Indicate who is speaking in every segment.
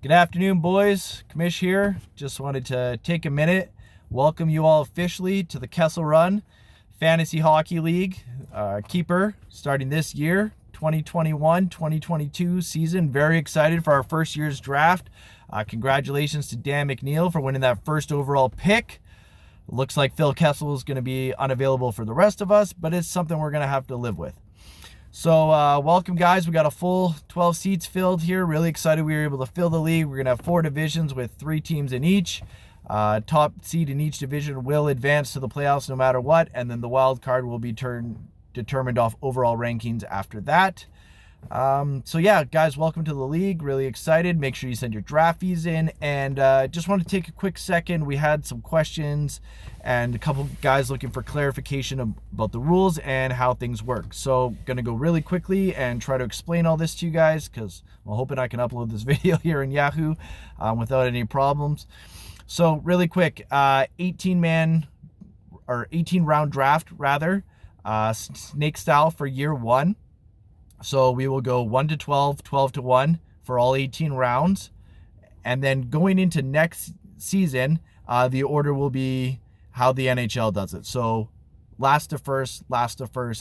Speaker 1: Good afternoon, boys. Kamish here. Just wanted to take a minute, welcome you all officially to the Kessel Run Fantasy Hockey League. Keeper starting this year, 2021-2022 season. Very excited for our first year's draft. Congratulations to Dan McNeil for winning that first overall pick. Looks like Phil Kessel is going to be unavailable for the rest of us, but it's something we're going to have to live with. So welcome, guys. We got a full 12 seats filled here. Really excited we were able to fill the league. We're going to have 4 divisions with 3 teams in each. Top seed in each division will advance to the playoffs no matter what, and then the wild card will be determined off overall rankings after that. So yeah, guys, welcome to the league. Really excited. Make sure you send your draft fees in, and just want to take a quick second. We had some questions and a couple guys looking for clarification about the rules and how things work. So gonna go really quickly and try to explain all this to you guys, because I'm hoping I can upload this video here in Yahoo without any problems. So really quick, 18 round draft rather, snake style for year 1. So we will go 1 to 12, 12 to 1 for all 18 rounds. And then going into next season, the order will be how the NHL does it. So last to first,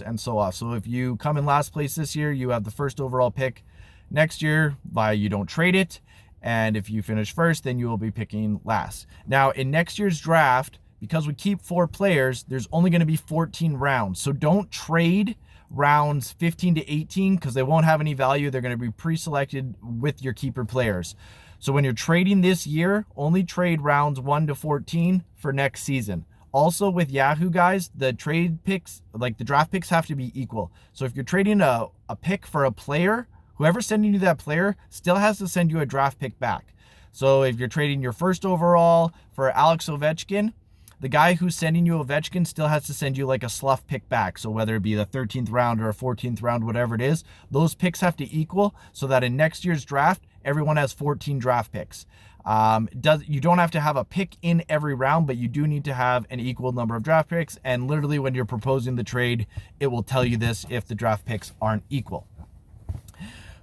Speaker 1: and so on. So if you come in last place this year, you have the first overall pick. Next year, you don't trade it. And if you finish first, then you will be picking last. Now, in next year's draft, because we keep 4 players, there's only going to be 14 rounds. So don't trade rounds 15 to 18 because they won't have any value. They're going to be pre-selected with your keeper players. So when you're trading this year, only trade rounds 1 to 14 for next season. Also with Yahoo, guys, the trade picks, like the draft picks, have to be equal. So if you're trading a pick for a player, whoever's sending you that player still has to send you a draft pick back. So if you're trading your first overall for Alex Ovechkin, the guy who's sending you Ovechkin still has to send you like a slough pick back. So whether it be the 13th round or a 14th round, whatever it is, those picks have to equal so that in next year's draft, everyone has 14 draft picks. You don't have to have a pick in every round, but you do need to have an equal number of draft picks. And literally when you're proposing the trade, it will tell you this if the draft picks aren't equal.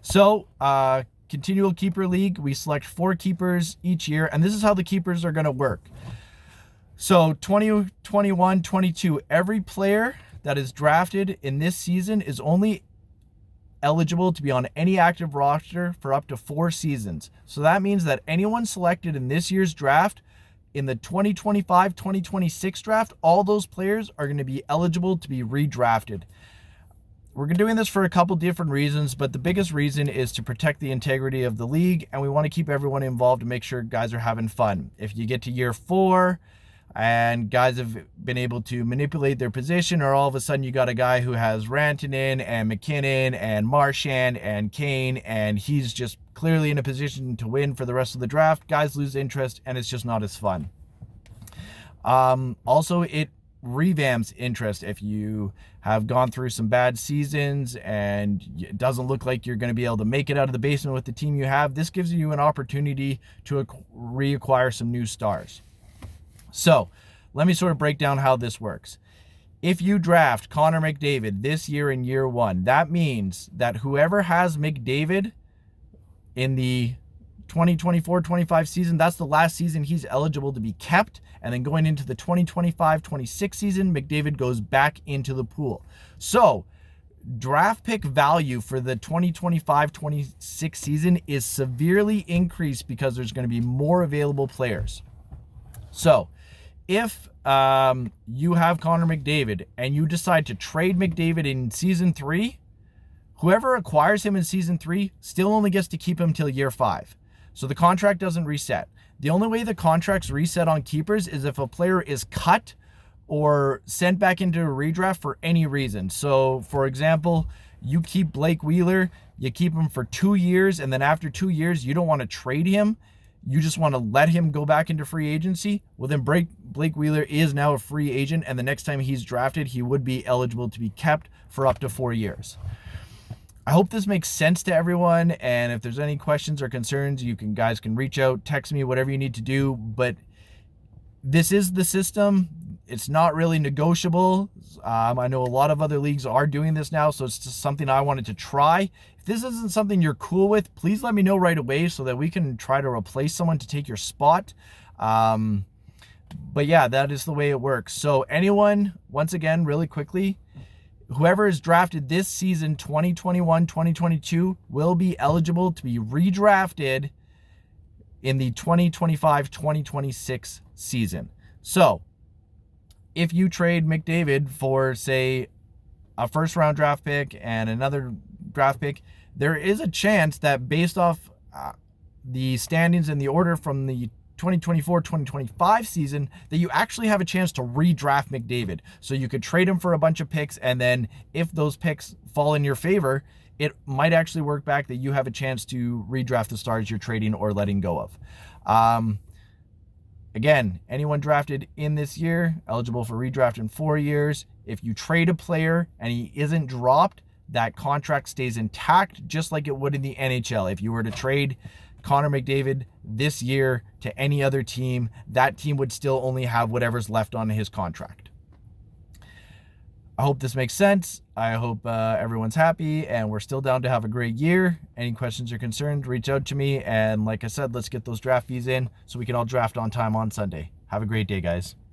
Speaker 1: So, continual keeper league, we select 4 keepers each year, and this is how the keepers are going to work. So 2021, 22, every player that is drafted in this season is only eligible to be on any active roster for up to 4 seasons. So that means that anyone selected in this year's draft, in the 2025-2026 draft, all those players are going to be eligible to be redrafted. We're doing this for a couple different reasons, but the biggest reason is to protect the integrity of the league, and we want to keep everyone involved to make sure guys are having fun. If you get to year 4 and guys have been able to manipulate their position, or all of a sudden you got a guy who has Rantanen and McKinnon and Marchand and Kane, and he's just clearly in a position to win for the rest of the draft, guys lose interest and it's just not as fun. Also, it revamps interest. If you have gone through some bad seasons and it doesn't look like you're going to be able to make it out of the basement with the team you have, this gives you an opportunity to reacquire some new stars. So let me sort of break down how this works. If you draft Connor McDavid this year in year 1, that means that whoever has McDavid in the 2024-25 season, that's the last season he's eligible to be kept. And then going into the 2025-26 season, McDavid goes back into the pool. So draft pick value for the 2025-26 season is severely increased because there's going to be more available players. So if you have Connor McDavid and you decide to trade McDavid in season 3, whoever acquires him in season 3 still only gets to keep him till year 5. So the contract doesn't reset. The only way the contracts reset on keepers is if a player is cut or sent back into a redraft for any reason. So for example, you keep Blake Wheeler, you keep him for 2 years, and then after 2 years, you don't want to trade him. You just want to let him go back into free agency. Well, then Blake Wheeler is now a free agent, and the next time he's drafted, he would be eligible to be kept for up to 4 years. I hope this makes sense to everyone, and if there's any questions or concerns, guys can reach out, text me, whatever you need to do. But this is the system. It's not really negotiable. I know a lot of other leagues are doing this now, so it's just something I wanted to try. If this isn't something you're cool with, please let me know right away so that we can try to replace someone to take your spot. But yeah, that is the way it works. So anyone, once again, really quickly, whoever is drafted this season, 2021-2022, will be eligible to be redrafted in the 2025-2026 season. So if you trade McDavid for, say, a first-round draft pick and another draft pick, there is a chance that based off the standings in the order from the 2024-2025 season, that you actually have a chance to redraft McDavid. So you could trade him for a bunch of picks, and then if those picks fall in your favor, it might actually work back that you have a chance to redraft the stars you're trading or letting go of. Again, anyone drafted in this year, eligible for redraft in 4 years. If you trade a player and he isn't dropped, that contract stays intact, just like it would in the NHL. If you were to trade Connor McDavid this year to any other team, that team would still only have whatever's left on his contract. I hope this makes sense. I hope everyone's happy and we're still down to have a great year. Any questions or concerns, reach out to me. And like I said, let's get those draft fees in so we can all draft on time on Sunday. Have a great day, guys.